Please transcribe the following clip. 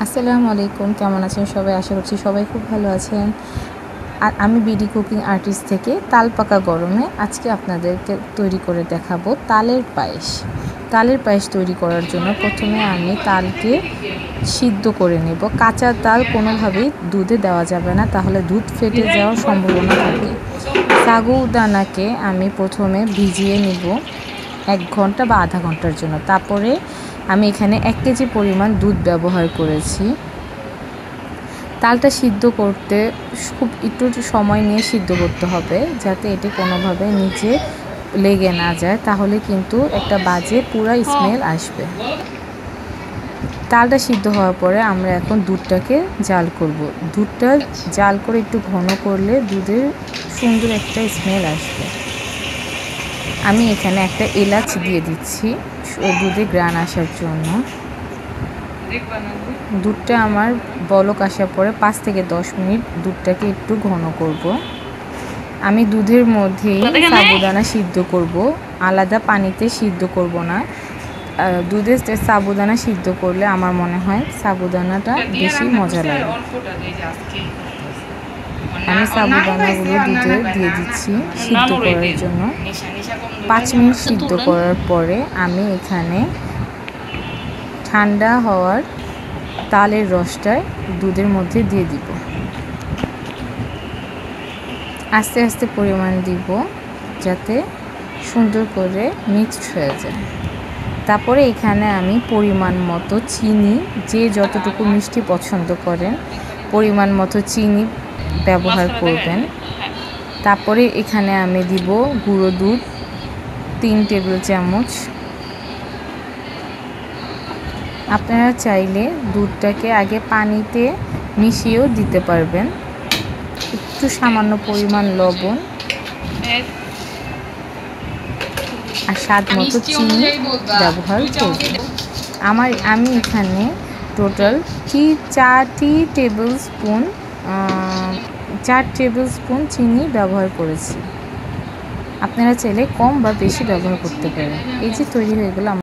আসসালামু আলাইকুম, কেমন আছেন সবাই? আশা করছি সবাই খুব ভালো আছেন। আর আমি বিডি কুকিং আর্টিস্ট থেকে তাল পাকা গরমে আজকে আপনাদেরকে তৈরি করে দেখাবো তালের পায়েস। তালের পায়েস তৈরি করার জন্য প্রথমে আমি তালকে সিদ্ধ করে নেব। কাঁচা তাল কোনোভাবেই দুধে দেওয়া যাবে না, তাহলে দুধ ফেটে যাওয়ার সম্ভাবনা থাকে। সাগুদানাকে আমি প্রথমে ভিজিয়ে নিব 1 ঘন্টা বা আধা ঘন্টার জন্য। তারপরে আমি এখানে 1 কেজি পরিমাণ দুধ ব্যবহার করেছি। তালটা সিদ্ধ করতে খুব একটু সময় নিয়ে সিদ্ধ করতে হবে, যাতে এটি কোনোভাবে নিচে লেগে না যায়, তাহলে কিন্তু একটা বাজে পুরা স্মেল আসবে। তালটা সিদ্ধ হওয়ার পরে আমরা এখন দুধটাকে জাল করব। দুধটা জাল করে একটু ঘন করলে দুধের সুন্দর একটা স্মেল আসবে। আমি এখানে একটা এলাচ দিয়ে দিচ্ছি দুধে গ্রান আসার জন্য। দুধটা আমার বলক আসার পরে 5 থেকে 10 মিনিট দুধটাকে একটু ঘন করব। আমি দুধের মধ্যেই সাবুদানা সিদ্ধ করব, আলাদা পানিতে সিদ্ধ করব না। দুধে সাবুদানা সিদ্ধ করলে আমার মনে হয় সাবুদানাটা বেশি মজা লাগে। আমি সাবুদানাগুলো দুধে দিয়ে দিচ্ছি সিদ্ধ করার জন্য। 5 মিনিট সিদ্ধ করার পরে আমি এখানে ঠান্ডা হওয়ার তালের রসটায় দুধের মধ্যে দিয়ে দিব। আস্তে আস্তে পরিমাণ দিব, যাতে সুন্দর করে মিক্সড হয়ে যায়। তারপরে এখানে আমি পরিমাণ মতো চিনি, যে যতটুকু মিষ্টি পছন্দ করেন পরিমাণ মতো চিনি ব্যবহার করবেন। তারপরে এখানে আমি দিব গুঁড়ো দুধ 3 টেবিল চামচ। আপনারা চাইলে দুধটাকে আগে পানিতে মিশিয়েও দিতে পারবেন। একটু সামান্য পরিমাণ লবণ আর স্বাদ মতো চিনি ব্যবহার করবেন। আমি এখানে টোটাল 4 টেবিল স্পুন চিনি ব্যবহার করেছি। আপনারা চাইলে কম বা বেশি ব্যবহার করতে পারেন। এই যে তৈরি হয়ে গেল